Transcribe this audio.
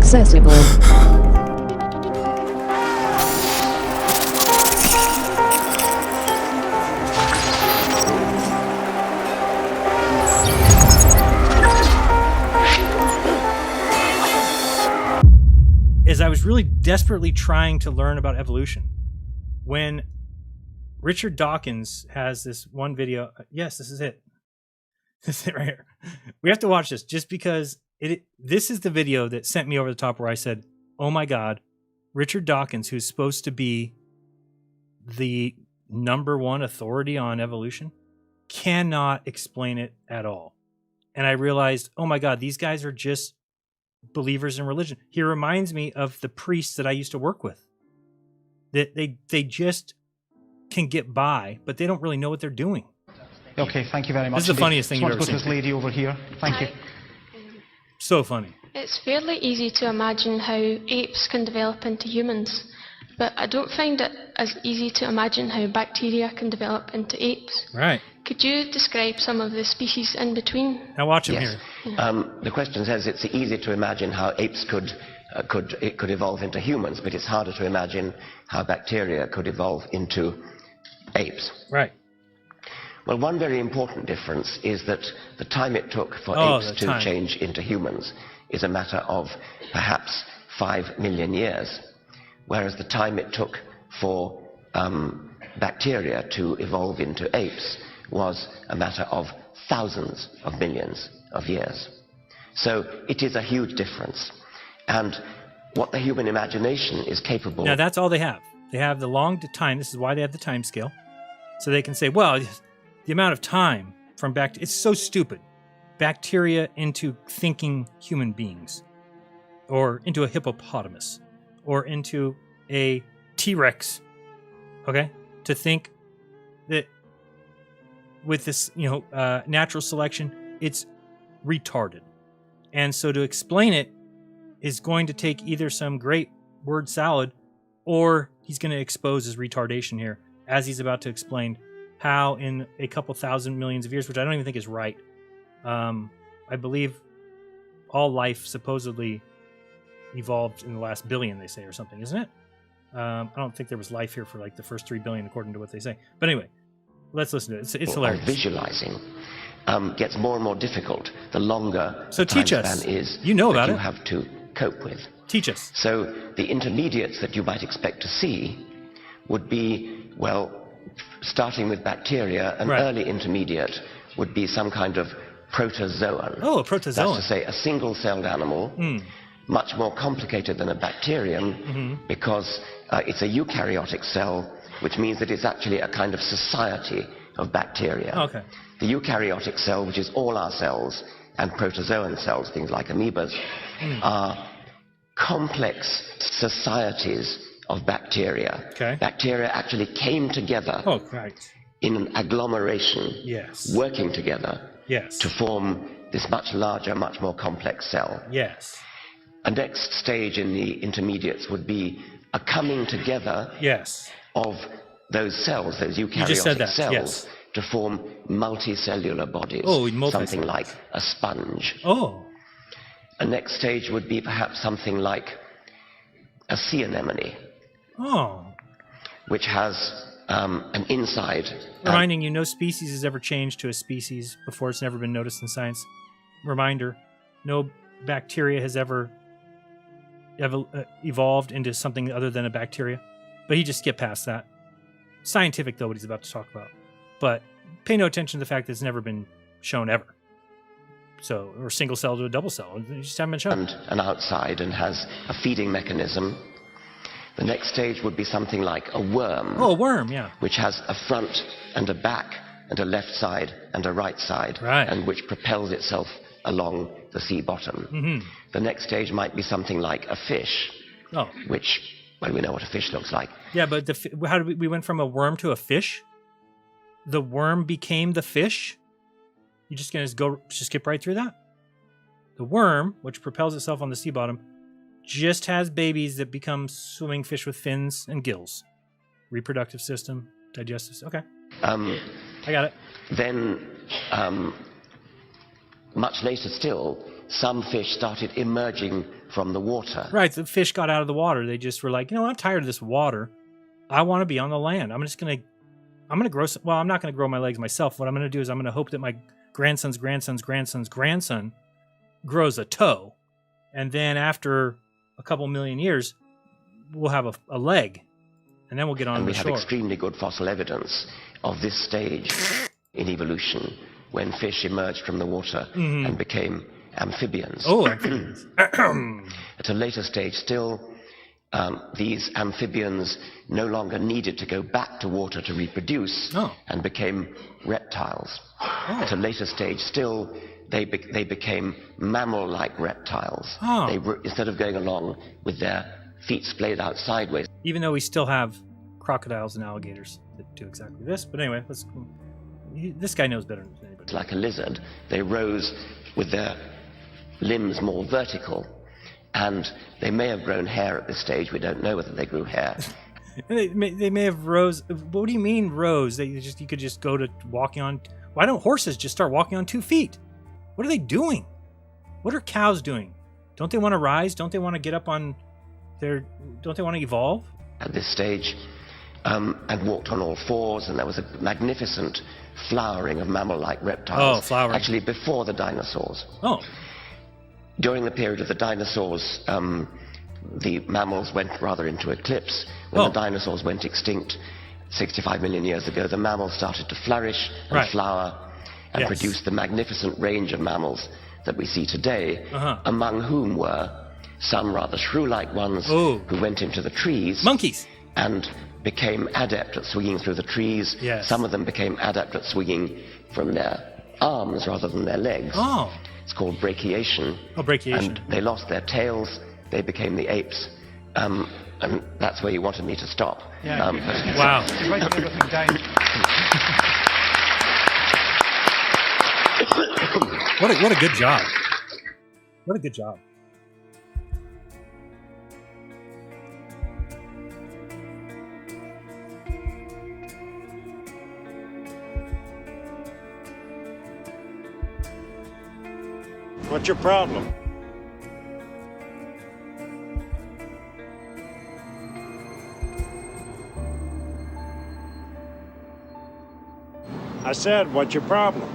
accessible. Is I was really desperately trying to learn about evolution when Richard Dawkins has this one video. Yes, this is it. This is it right here. We have to watch this just because this is the video that sent me over the top where I said, oh my God, Richard Dawkins, who's supposed to be the #1 authority on evolution, cannot explain it at all. And I realized, oh my God, these guys are just believers in religion. He reminds me of the priests that I used to work with. That they just can get by, but they don't really know what they're doing. Okay, thank you very much. This is the funniest thing you've ever Let's go to seen. this lady over here. Thank you. So funny. It's fairly easy to imagine how apes can develop into humans, but I don't find it as easy to imagine how bacteria can develop into apes. Right. Could you describe some of the species in between? Now watch him Yes. here. The question says it's easy to imagine how apes could evolve into humans, but it's harder to imagine how bacteria could evolve into apes. Right. Well, one very important difference is that the time it took for apes to change into humans is a matter of perhaps 5 million years, whereas the time it took for bacteria to evolve into apes was a matter of thousands of millions of years. So it is a huge difference. And what the human imagination is capable of... Now that's all they have. They have the long time. This is why they have the time scale. So they can say, well, the amount of time from it's so stupid. Bacteria into thinking human beings, or into a hippopotamus, or into a T-Rex. Okay? To think that with this, natural selection, it's retarded. And so to explain it is going to take either some great word salad, or he's going to expose his retardation here, as he's about to explain how in a couple thousand millions of years, which I don't even think is right, I believe all life supposedly evolved in the last billion, they say, or something, isn't it? I don't think there was life here for like the first 3 billion, according to what they say. But anyway, let's listen to it. It's hilarious. Visualizing gets more and more difficult the longer so the teach time us. span is You know about that it. you have to cope with. Teach us. So the intermediates that you might expect to see would be, well, starting with bacteria, an early intermediate would be some kind of protozoan. Oh, a protozoan. That's to say, a single-celled animal, much more complicated than a bacterium, because it's a eukaryotic cell, which means that it's actually a kind of society of bacteria. Okay. The eukaryotic cell, which is all our cells, and protozoan cells, things like amoebas, are complex societies of bacteria. Okay. Bacteria actually came together in an agglomeration, working together to form this much larger, much more complex cell. Yes. A next stage in the intermediates would be a coming together of those cells, those eukaryotic cells, to form multicellular bodies, something like a sponge. A next stage would be perhaps something like a sea anemone, which has an inside. Reminding you, no species has ever changed to a species before. It's never been noticed in science. Reminder, no bacteria has ever evolved into something other than a bacteria. But he just skipped past that. Scientific, though, what he's about to talk about. But pay no attention to the fact that it's never been shown ever. So, or single cell to a double cell. You just haven't been shown. And an outside and has a feeding mechanism. The next stage would be something like a worm. Oh, a worm, yeah. Which has a front and a back and a left side and a right side. And which propels itself along the sea bottom. The next stage might be something like a fish. Which, well, we know what a fish looks like. Yeah, but how did we went from a worm to a fish? The worm became the fish? You just gonna just skip right through that? The worm, which propels itself on the sea bottom, just has babies that become swimming fish with fins and gills. Reproductive system, digestive system. Okay. I got it. Then, much later still, some fish started emerging from the water. Right, the fish got out of the water. They just were like, I'm tired of this water. I want to be on the land. I'm gonna grow. Well, I'm not gonna grow my legs myself. What I'm gonna do is I'm gonna hope that my grandson's grandson grows a toe, and then after a couple million years, we'll have a leg, and then we'll get on the shore. And we have extremely good fossil evidence of this stage in evolution when fish emerged from the water and became amphibians. Oh, amphibians. At a later stage still, these amphibians no longer needed to go back to water to reproduce and became reptiles. At a later stage still, they became mammal-like reptiles. Instead of going along with their feet splayed out sideways. Even though we still have crocodiles and alligators that do exactly this. But anyway, this guy knows better than anybody. Like a lizard, they rose with their limbs more vertical, and they may have grown hair at this stage. We don't know whether they grew hair. They may have rose. What do you mean rose? You could just go to walking on. Why don't horses just start walking on 2 feet? What are they doing? What are cows doing? Don't they want to rise? Don't they want to get up on their? Don't they want to evolve? At this stage, and walked on all fours, and there was a magnificent flowering of mammal-like reptiles. Oh, flowering. Actually, before the dinosaurs. Oh. During the period of the dinosaurs, the mammals went rather into eclipse. When the dinosaurs went extinct 65 million years ago, the mammals started to flourish and flower and produce the magnificent range of mammals that we see today, among whom were some rather shrew-like ones who went into the trees. Monkeys! And became adept at swinging through the trees. Yes. Some of them became adept at swinging from their arms rather than their legs. Oh. It's called brachiation. Oh, brachiation. And they lost their tails. They became the apes. And that's where you wanted me to stop. Yeah. Wow. You're right to everything down. What a good job. What a good job. What's your problem? I said, what's your problem?